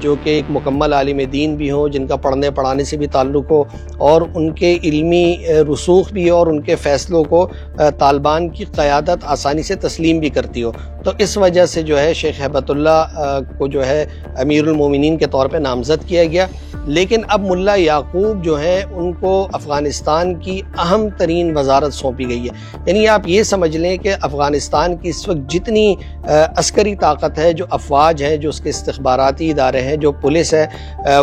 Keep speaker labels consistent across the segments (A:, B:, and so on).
A: جو کہ ایک مکمل عالم دین بھی ہوں، جن کا پڑھنے پڑھانے سے بھی تعلق ہو اور ان کے علمی رسوخ بھی ہو اور ان کے فیصلوں کو طالبان کی قیادت آسانی سے تسلیم بھی کرتی ہو. تو اس وجہ سے جو ہے شیخ ہیبت اللہ کو جو ہے امیر المومنین کے طور پہ نامزد کیا گیا. لیکن اب ملا یعقوب جو ہیں ان کو افغانستان کی اہم ترین وزارت سونپی گئی ہے. یعنی آپ یہ سمجھ لیں کہ افغانستان کی اس وقت جتنی عسکری طاقت ہے، جو افواج ہیں، جو اس کے استخباراتی ادارے ہیں، جو پولیس ہے،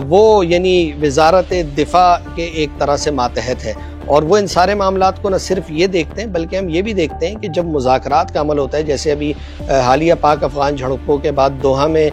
A: وہ یعنی وزارت دفاع کے ایک طرح سے ماتحت ہے. اور وہ ان سارے معاملات کو نہ صرف یہ دیکھتے ہیں بلکہ ہم یہ بھی دیکھتے ہیں کہ جب مذاکرات کا عمل ہوتا ہے، جیسے ابھی حالیہ پاک افغان جھڑپوں کے بعد دوحہ میں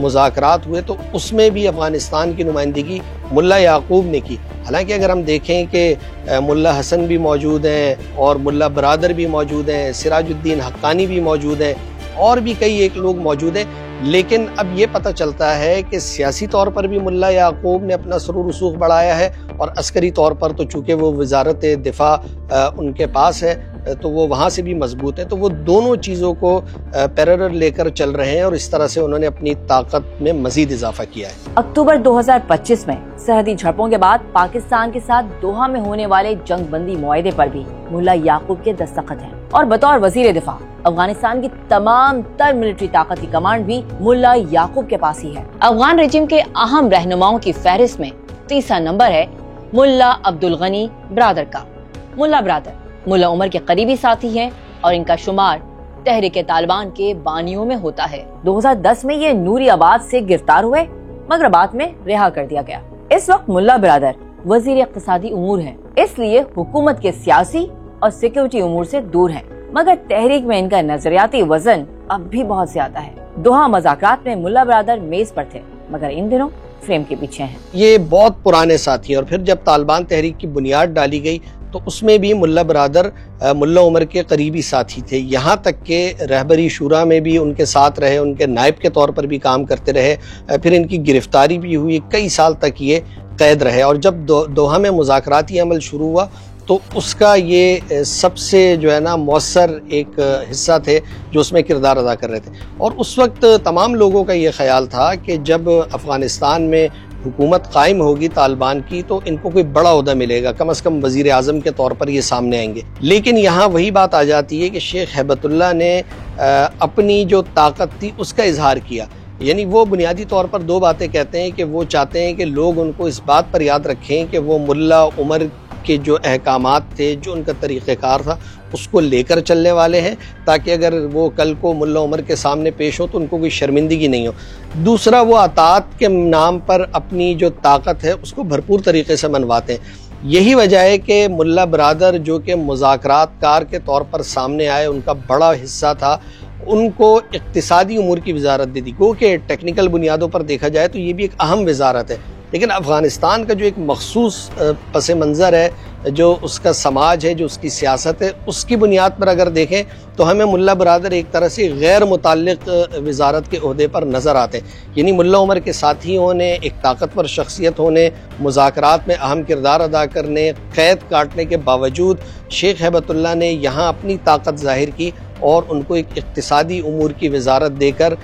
A: مذاکرات ہوئے، تو اس میں بھی افغانستان کی نمائندگی ملا یعقوب نے کی. حالانکہ اگر ہم دیکھیں کہ ملا حسن بھی موجود ہیں اور ملا برادر بھی موجود ہیں، سراج الدین حقانی بھی موجود ہیں اور بھی کئی ایک لوگ موجود ہیں، لیکن اب یہ پتہ چلتا ہے کہ سیاسی طور پر بھی ملا یعقوب نے اپنا سر و رسوخ بڑھایا ہے اور عسکری طور پر تو چونکہ وہ وزارت دفاع ان کے پاس ہے تو وہ وہاں سے بھی مضبوط ہے. تو وہ دونوں چیزوں کو پیرلل لے کر چل رہے ہیں اور اس طرح سے انہوں نے اپنی طاقت میں مزید اضافہ کیا ہے.
B: اکتوبر 2025 میں سرحدی جھڑپوں کے بعد پاکستان کے ساتھ دوحہ میں ہونے والے جنگ بندی معاہدے پر بھی ملا یعقوب کے دستخط ہیں اور بطور وزیر دفاع افغانستان کی تمام تر ملٹری طاقت کی کمانڈ بھی ملا یعقوب کے پاس ہی ہے. افغان رجیم کے اہم رہنماؤں کی فہرست میں تیسرا نمبر ہے ملا عبدالغنی برادر کا. ملا برادر ملا عمر کے قریبی ساتھی ہیں اور ان کا شمار تحریک طالبان کے بانیوں میں ہوتا ہے. 2010 میں یہ نوری آباد سے گرفتار ہوئے مگر بعد میں رہا کر دیا گیا. اس وقت ملا برادر وزیر اقتصادی امور ہیں، اس لیے حکومت کے سیاسی اور سیکیورٹی امور سے دور ہیں، مگر تحریک میں ان کا نظریاتی وزن اب بھی بہت زیادہ ہے. دوحہ مذاکرات میں ملا برادر میز پر تھے مگر ان دنوں فریم کے پیچھے ہیں. یہ
A: بہت پرانے ساتھی ہیں اور پھر جب طالبان تحریک کی بنیاد ڈالی گئی تو اس میں بھی ملا برادر ملا عمر کے قریبی ساتھی تھے، یہاں تک کہ رہبری شورا میں بھی ان کے ساتھ رہے، ان کے نائب کے طور پر بھی کام کرتے رہے. پھر ان کی گرفتاری بھی ہوئی، کئی سال تک یہ قید رہے اور جب دوحہ میں مذاکراتی عمل شروع ہوا تو اس کا یہ سب سے جو ہے نا مؤثر ایک حصہ تھے جو اس میں کردار ادا کر رہے تھے. اور اس وقت تمام لوگوں کا یہ خیال تھا کہ جب افغانستان میں حکومت قائم ہوگی طالبان کی تو ان کو کوئی بڑا عہدہ ملے گا، کم از کم وزیر اعظم کے طور پر یہ سامنے آئیں گے. لیکن یہاں وہی بات آ جاتی ہے کہ شیخ ہیبت اللہ نے اپنی جو طاقت تھی اس کا اظہار کیا. یعنی وہ بنیادی طور پر دو باتیں کہتے ہیں کہ وہ چاہتے ہیں کہ لوگ ان کو اس بات پر یاد رکھیں کہ وہ ملا عمر کے جو احکامات تھے، جو ان کا طریقہ کار تھا، اس کو لے کر چلنے والے ہیں تاکہ اگر وہ کل کو ملا عمر کے سامنے پیش ہو تو ان کو کوئی شرمندگی نہیں ہو. دوسرا، وہ اطاعت کے نام پر اپنی جو طاقت ہے اس کو بھرپور طریقے سے منواتے ہیں. یہی وجہ ہے کہ ملا برادر جو کہ مذاکرات کار کے طور پر سامنے آئے، ان کا بڑا حصہ تھا، ان کو اقتصادی امور کی وزارت دے دی. گو کہ ٹیکنیکل بنیادوں پر دیکھا جائے تو یہ بھی ایک اہم وزارت ہے، لیکن افغانستان کا جو ایک مخصوص پس منظر ہے، جو اس کا سماج ہے، جو اس کی سیاست ہے، اس کی بنیاد پر اگر دیکھیں تو ہمیں ملا برادر ایک طرح سے غیر متعلق وزارت کے عہدے پر نظر آتے ہیں. یعنی ملا عمر کے ساتھی ہونے، ایک طاقتور شخصیت ہونے، مذاکرات میں اہم کردار ادا کرنے، قید کاٹنے کے باوجود شیخ ہیبت اللہ نے یہاں اپنی طاقت ظاہر کی اور ان کو ایک اقتصادی امور کی وزارت دے کر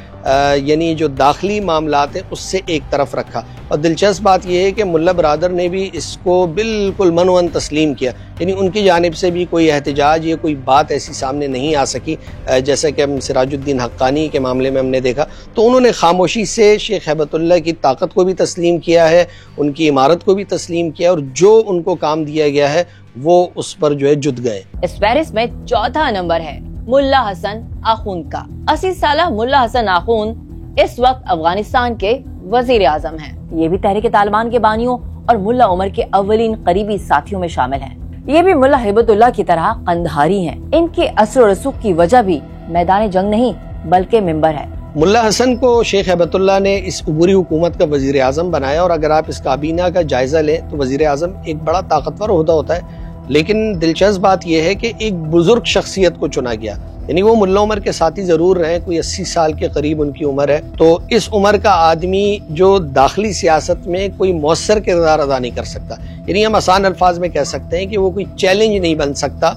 A: یعنی جو داخلی معاملات ہیں اس سے ایک طرف رکھا. اور دلچسپ بات یہ ہے کہ ملا برادر نے بھی اس کو بالکل منوعن تسلیم کیا. یعنی ان کی جانب سے بھی کوئی احتجاج یا کوئی بات ایسی سامنے نہیں آ سکی جیسا کہ ہم سراج الدین حقانی کے معاملے میں ہم نے دیکھا. تو انہوں نے خاموشی سے شیخ ہیبت اللہ کی طاقت کو بھی تسلیم کیا ہے، ان کی عمارت کو بھی تسلیم کیا، اور جو ان کو کام دیا گیا ہے وہ اس پر جو ہے جت گئے.
B: اس فہرست میں چوتھا نمبر ہے ملا حسن آخوند کا. 80 سالہ ملا حسن آخوند اس وقت افغانستان کے وزیر اعظم ہیں. یہ بھی تحریک طالبان کے بانیوں اور ملا عمر کے اولین قریبی ساتھیوں میں شامل ہیں. یہ بھی ملا ہیبت اللہ کی طرح قندھاری ہیں. ان کے اثر و رسوخ کی وجہ بھی میدان جنگ نہیں بلکہ منبر ہے.
A: ملا حسن کو شیخ ہیبت اللہ نے اس عبوری حکومت کا وزیر اعظم بنایا، اور اگر آپ اس کابینہ کا جائزہ لیں تو وزیر اعظم ایک بڑا طاقتور عہدہ ہوتا ہے. لیکن دلچسپ بات یہ ہے کہ ایک بزرگ شخصیت کو چنا گیا. یعنی وہ ملا عمر کے ساتھی ضرور رہے، کوئی 80 سال کے قریب ان کی عمر ہے، تو اس عمر کا آدمی جو داخلی سیاست میں کوئی مؤثر کردار ادا نہیں کر سکتا. یعنی ہم آسان الفاظ میں کہہ سکتے ہیں کہ وہ کوئی چیلنج نہیں بن سکتا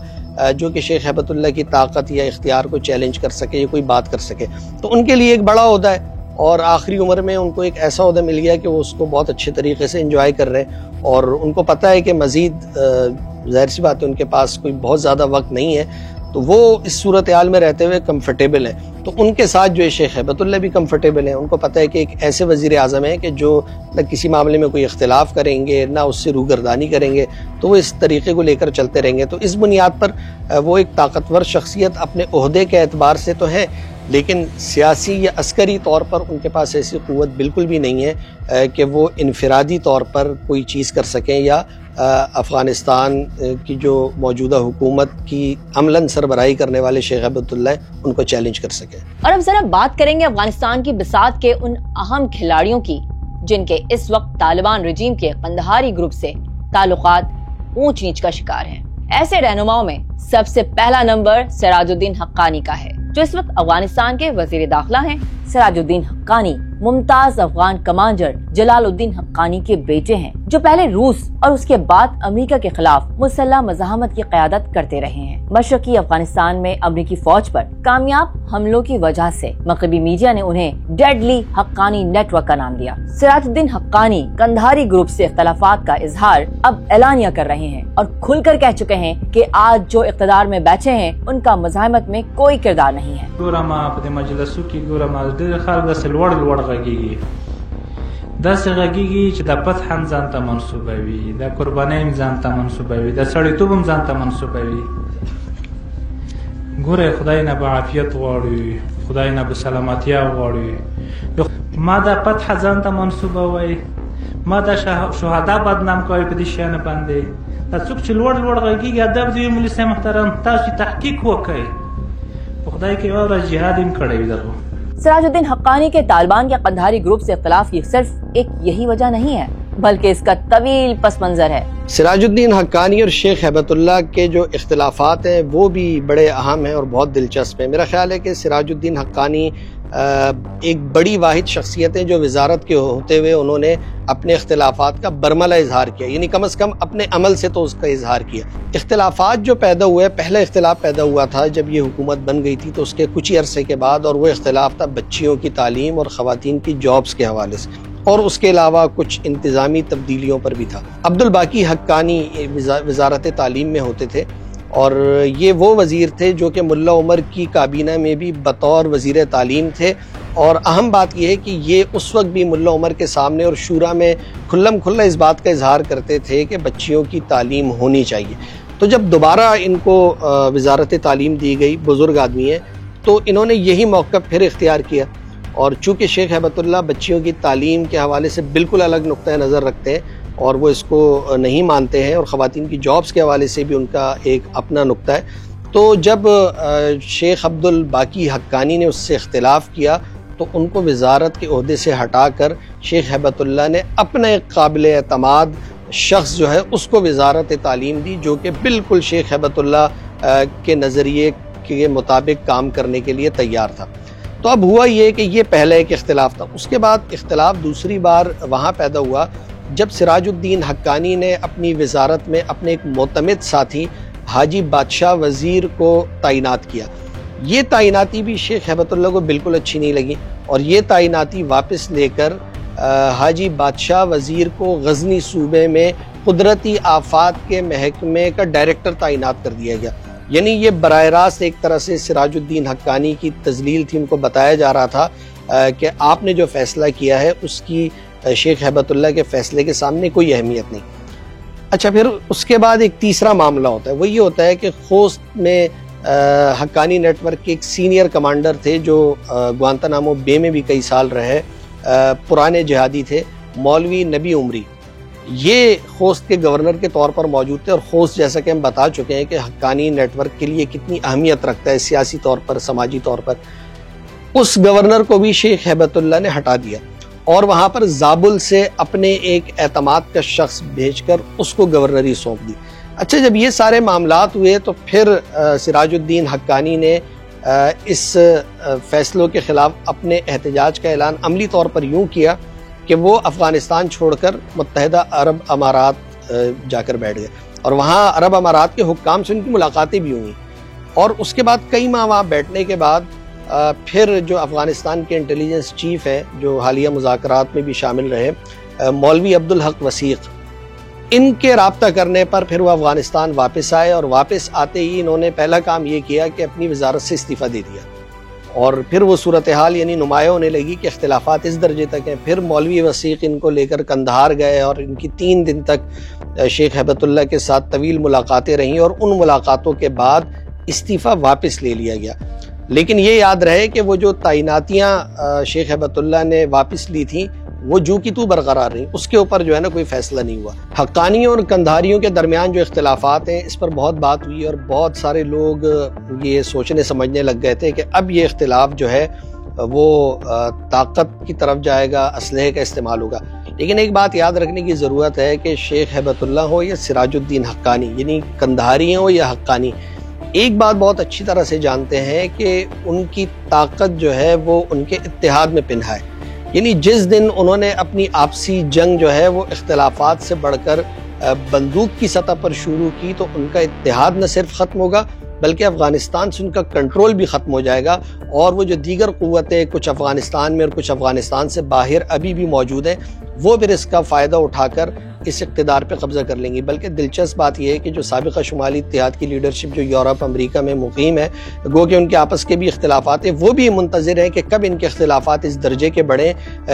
A: جو کہ شیخ ہیبت اللہ کی طاقت یا اختیار کو چیلنج کر سکے یا کوئی بات کر سکے. تو ان کے لیے ایک بڑا عہدہ ہے. اور آخری عمر میں ان کو ایک ایسا عہدہ مل گیا کہ وہ اس کو بہت اچھے طریقے سے انجوائے کر رہے ہیں، اور ان کو پتہ ہے کہ مزید ظاہر سی بات ہے ان کے پاس کوئی بہت زیادہ وقت نہیں ہے، تو وہ اس صورتحال میں رہتے ہوئے کمفرٹیبل ہیں۔ تو ان کے ساتھ جو شیخ ہیبت اللہ بھی کمفرٹیبل ہیں، ان کو پتہ ہے کہ ایک ایسے وزیر اعظم ہیں کہ جو نہ کسی معاملے میں کوئی اختلاف کریں گے، نہ اس سے روگردانی کریں گے، تو وہ اس طریقے کو لے کر چلتے رہیں گے۔ تو اس بنیاد پر وہ ایک طاقتور شخصیت اپنے عہدے کے اعتبار سے تو ہے، لیکن سیاسی یا عسکری طور پر ان کے پاس ایسی قوت بالکل بھی نہیں ہے کہ وہ انفرادی طور پر کوئی چیز کر سکیں یا افغانستان کی جو موجودہ حکومت کی عملاً سربراہی کرنے والے شیخ ہیبت اللہ ان کو چیلنج کر سکیں۔
B: اور اب ذرا بات کریں گے افغانستان کی بساط کے ان اہم کھلاڑیوں کی جن کے اس وقت طالبان رجیم کے قندھاری گروپ سے تعلقات اونچ نیچ کا شکار ہیں۔ ایسے رہنماؤں میں سب سے پہلا نمبر سراج الدین حقانی کا ہے، جو اس وقت افغانستان کے وزیر داخلہ ہیں۔ سراج الدین حقانی ممتاز افغان کمانڈر جلال الدین حقانی کے بیٹے ہیں، جو پہلے روس اور اس کے بعد امریکہ کے خلاف مسلح مزاحمت کی قیادت کرتے رہے ہیں۔ مشرقی افغانستان میں امریکی فوج پر کامیاب حملوں کی وجہ سے مغربی میڈیا نے انہیں ڈیڈلی حقانی نیٹ ورک کا نام دیا۔ سراج الدین حقانی قندھاری گروپ سے اختلافات کا اظہار اب اعلانیہ کر رہے ہیں اور کھل کر کہہ چکے ہیں کہ آج جو اقتدار میں بیٹھے ہیں ان کا مزاحمت میں کوئی کردار نہیں ہے۔
C: مجلسو کې ګورم ډېر خلک داسې لوړ غږیږي، داسې غږیږي چې د فتح هم ځان ته منسوبوي، د قربانۍ هم ځان ته منسوبوي، د سړیتوب هم ځان ته منسوبوي. ګوره خدای نه به عافیت غواړي، خدای نه به سلامتیا غواړي. ما د فتح ځان ته منسوبوي، ما د شهدا بدنام کوي په دې شیانو باندې. دا څوک چې لوړ غږیږي ادب دی مولوي صاحب محترم، تاسو تحقیق وکړئ. خدای کې اور جهاد هم کړی درو.
B: سراج الدین حقانی کے طالبان یا قندھاری گروپ سے اختلاف کی صرف ایک یہی وجہ نہیں ہے، بلکہ اس کا طویل پس منظر ہے۔
A: سراج الدین حقانی اور شیخ ہیبت اللہ کے جو اختلافات ہیں وہ بھی بڑے اہم ہیں اور بہت دلچسپ ہیں۔ میرا خیال ہے کہ سراج الدین حقانی ایک بڑی واحد شخصیت ہیں جو وزارت کے ہوتے ہوئے انہوں نے اپنے اختلافات کا برملا اظہار کیا، یعنی کم از کم اپنے عمل سے تو اس کا اظہار کیا۔ اختلافات جو پیدا ہوئے، پہلا اختلاف پیدا ہوا تھا جب یہ حکومت بن گئی تھی تو اس کے کچھ ہی عرصے کے بعد، اور وہ اختلاف تھا بچیوں کی تعلیم اور خواتین کی جابز کے حوالے سے، اور اس کے علاوہ کچھ انتظامی تبدیلیوں پر بھی تھا۔ عبدالباقی حقانی وزارت تعلیم میں ہوتے تھے، اور یہ وہ وزیر تھے جو کہ ملا عمر کی کابینہ میں بھی بطور وزیر تعلیم تھے، اور اہم بات یہ ہے کہ یہ اس وقت بھی ملا عمر کے سامنے اور شورا میں کھلم کھلا اس بات کا اظہار کرتے تھے کہ بچیوں کی تعلیم ہونی چاہیے۔ تو جب دوبارہ ان کو وزارت تعلیم دی گئی، بزرگ آدمی ہیں، تو انہوں نے یہی موقع پھر اختیار کیا، اور چونکہ شیخ ہیبت اللہ بچیوں کی تعلیم کے حوالے سے بالکل الگ نقطہ نظر رکھتے ہیں اور وہ اس کو نہیں مانتے ہیں، اور خواتین کی جابز کے حوالے سے بھی ان کا ایک اپنا نقطہ ہے، تو جب شیخ عبدالباقی حقانی نے اس سے اختلاف کیا تو ان کو وزارت کے عہدے سے ہٹا کر شیخ ہیبت اللہ نے اپنا ایک قابل اعتماد شخص جو ہے اس کو وزارت تعلیم دی، جو کہ بالکل شیخ ہیبت اللہ کے نظریے کے مطابق کام کرنے کے لیے تیار تھا۔ تو اب ہوا یہ کہ یہ پہلا ایک اختلاف تھا۔ اس کے بعد اختلاف دوسری بار وہاں پیدا ہوا جب سراج الدین حقانی نے اپنی وزارت میں اپنے ایک معتمد ساتھی حاجی بادشاہ وزیر کو تعینات کیا۔ یہ تعیناتی بھی شیخ ہیبت اللہ کو بالکل اچھی نہیں لگی، اور یہ تعیناتی واپس لے کر حاجی بادشاہ وزیر کو غزنی صوبے میں قدرتی آفات کے محکمے کا ڈائریکٹر تعینات کر دیا گیا۔ یعنی یہ براہ راست ایک طرح سے سراج الدین حقانی کی تذلیل تھی، ان کو بتایا جا رہا تھا کہ آپ نے جو فیصلہ کیا ہے اس کی شیخ ہیبت اللہ کے فیصلے کے سامنے کوئی اہمیت نہیں۔ اچھا، پھر اس کے بعد ایک تیسرا معاملہ ہوتا ہے، وہ یہ ہوتا ہے کہ خوست میں حقانی نیٹ ورک کے ایک سینئر کمانڈر تھے جو گوانتانامو بے میں بھی کئی سال رہے، پرانے جہادی تھے، مولوی نبی عمری۔ یہ خوست کے گورنر کے طور پر موجود تھے، اور خوست جیسا کہ ہم بتا چکے ہیں کہ حقانی نیٹ ورک کے لیے کتنی اہمیت رکھتا ہے سیاسی طور پر، سماجی طور پر۔ اس گورنر کو بھی شیخ ہیبت اللہ نے ہٹا دیا، اور وہاں پر زابل سے اپنے ایک اعتماد کا شخص بھیج کر اس کو گورنری سونپ دی۔ اچھا، جب یہ سارے معاملات ہوئے تو پھر سراج الدین حقانی نے اس فیصلوں کے خلاف اپنے احتجاج کا اعلان عملی طور پر یوں کیا کہ وہ افغانستان چھوڑ کر متحدہ عرب امارات جا کر بیٹھ گئے، اور وہاں عرب امارات کے حکام سے ان کی ملاقاتیں بھی ہوئیں، اور اس کے بعد کئی ماہ وہاں بیٹھنے کے بعد پھر جو افغانستان کے انٹیلیجنس چیف ہیں جو حالیہ مذاکرات میں بھی شامل رہے مولوی عبدالحق وثیق، ان کے رابطہ کرنے پر پھر وہ افغانستان واپس آئے، اور واپس آتے ہی انہوں نے پہلا کام یہ کیا کہ اپنی وزارت سے استعفیٰ دے دیا، اور پھر وہ صورتحال یعنی نمایاں ہونے لگی کہ اختلافات اس درجے تک ہیں۔ پھر مولوی وثیق ان کو لے کر قندھار گئے، اور ان کی 3 دن تک شیخ ہیبت اللہ کے ساتھ طویل ملاقاتیں رہیں، اور ان ملاقاتوں کے بعد استعفیٰ واپس لے لیا گیا۔ لیکن یہ یاد رہے کہ وہ جو تعیناتیاں شیخ ہیبت اللہ نے واپس لی تھیں وہ جو کی تو برقرار رہیں، اس کے اوپر جو ہے نا کوئی فیصلہ نہیں ہوا۔ حقانیوں اور قندھاریوں کے درمیان جو اختلافات ہیں اس پر بہت بات ہوئی، اور بہت سارے لوگ یہ سوچنے سمجھنے لگ گئے تھے کہ اب یہ اختلاف جو ہے وہ طاقت کی طرف جائے گا، اسلحے کا استعمال ہوگا۔ لیکن ایک بات یاد رکھنے کی ضرورت ہے کہ شیخ ہیبت اللہ ہو یا سراج الدین حقانی، یعنی قندھاری ہو یا حقانی، ایک بات بہت اچھی طرح سے جانتے ہیں کہ ان کی طاقت جو ہے وہ ان کے اتحاد میں پنہا ہے۔ یعنی جس دن انہوں نے اپنی آپسی جنگ جو ہے وہ اختلافات سے بڑھ کر بندوق کی سطح پر شروع کی تو ان کا اتحاد نہ صرف ختم ہوگا بلکہ افغانستان سے ان کا کنٹرول بھی ختم ہو جائے گا، اور وہ جو دیگر قوتیں کچھ افغانستان میں اور کچھ افغانستان سے باہر ابھی بھی موجود ہیں وہ پھر اس کا فائدہ اٹھا کر اس اقتدار پہ قبضہ کر لیں گی۔ بلکہ دلچسپ بات یہ ہے کہ جو سابقہ شمالی اتحاد کی لیڈرشپ جو یورپ امریکہ میں مقیم ہے، گو کہ ان کے آپس کے بھی اختلافات ہیں، وہ بھی منتظر ہیں کہ کب ان کے اختلافات اس درجے کے بڑھیں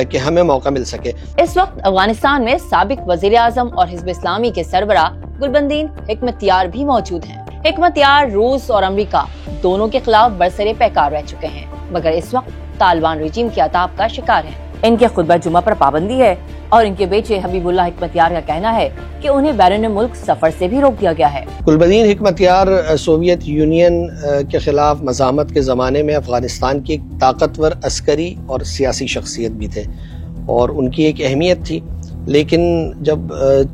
A: کہ ہمیں موقع مل سکے۔
B: اس وقت افغانستان میں سابق وزیر اعظم اور حزب اسلامی کے سربراہ گلبدین حکمت یار بھی موجود ہیں۔ حکمت یار روس اور امریکہ دونوں کے خلاف برسر پیکار رہ چکے ہیں، مگر اس وقت طالبان رجیم کے عتاب کا شکار ہیں۔ ان کے خطبہ جمعہ پر پابندی ہے، اور ان کے بیٹے حبیب اللہ حکمت یار کا کہنا ہے کہ انہیں بیرون ملک سفر سے بھی روک دیا گیا ہے۔
A: گلبدین حکمت یار سوویت یونین کے خلاف مزاحمت کے زمانے میں افغانستان کی ایک طاقتور عسکری اور سیاسی شخصیت بھی تھے، اور ان کی ایک اہمیت تھی۔ لیکن جب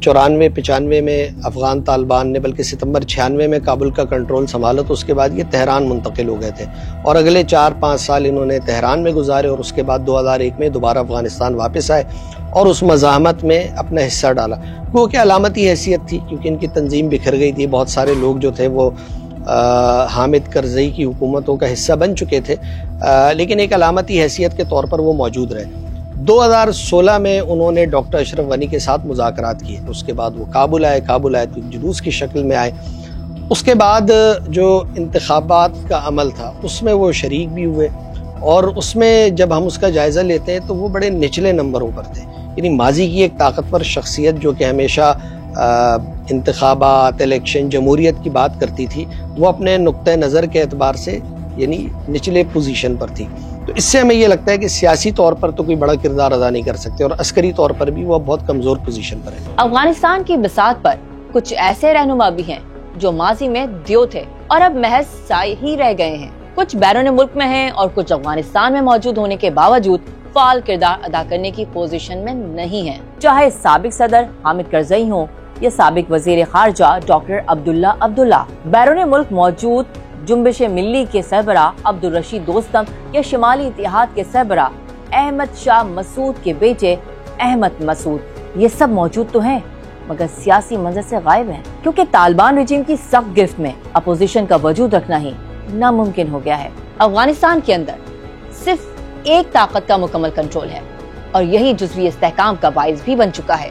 A: 94-95 میں افغان طالبان نے بلکہ ستمبر 96 میں کابل کا کنٹرول سنبھالا تو اس کے بعد یہ تہران منتقل ہو گئے تھے، اور اگلے 4-5 سال انہوں نے تہران میں گزارے، اور اس کے بعد 2001 میں دوبارہ افغانستان واپس آئے اور اس مزاحمت میں اپنا حصہ ڈالا۔ وہ کہ علامتی حیثیت تھی کیونکہ ان کی تنظیم بکھر گئی تھی، بہت سارے لوگ جو تھے وہ حامد کرزئی کی حکومتوں کا حصہ بن چکے تھے، لیکن ایک علامتی حیثیت کے طور پر وہ موجود رہے۔ 2016 میں انہوں نے ڈاکٹر اشرف غنی کے ساتھ مذاکرات کیے، اس کے بعد وہ کابل آئے تو جلوس کی شکل میں آئے۔ اس کے بعد جو انتخابات کا عمل تھا اس میں وہ شریک بھی ہوئے، اور اس میں جب ہم اس کا جائزہ لیتے ہیں تو وہ بڑے نچلے نمبروں پر تھے۔ یعنی ماضی کی ایک طاقتور شخصیت جو کہ ہمیشہ انتخابات، الیکشن، جمہوریت کی بات کرتی تھی، وہ اپنے نقطہ نظر کے اعتبار سے یعنی نچلے پوزیشن پر تھی۔ تو اس سے ہمیں یہ لگتا ہے کہ سیاسی طور پر تو کوئی بڑا کردار ادا نہیں کر سکتے، اور عسکری طور پر بھی وہ بہت کمزور پوزیشن پر ہے۔
B: افغانستان کی بساط پر کچھ ایسے رہنما بھی ہیں جو ماضی میں دیو تھے اور اب محض سائے ہی رہ گئے ہیں۔ کچھ بیرون ملک میں ہیں اور کچھ افغانستان میں موجود ہونے کے باوجود فعال کردار ادا کرنے کی پوزیشن میں نہیں ہیں، چاہے سابق صدر حامد کرزئی ہوں یا سابق وزیر خارجہ ڈاکٹر عبداللہ۔ بیرون ملک موجود جنبش ملی کے سربراہ عبدالرشید دوستم یا شمالی اتحاد کے سربراہ احمد شاہ مسعود کے بیٹے احمد مسعود، یہ سب موجود تو ہیں مگر سیاسی منظر سے غائب ہیں، کیونکہ طالبان رجیم کی سخت گرفت میں اپوزیشن کا وجود رکھنا ہی ناممکن ہو گیا ہے۔ افغانستان کے اندر صرف ایک طاقت کا مکمل کنٹرول ہے، اور یہی جزوی استحکام کا باعث بھی بن چکا ہے۔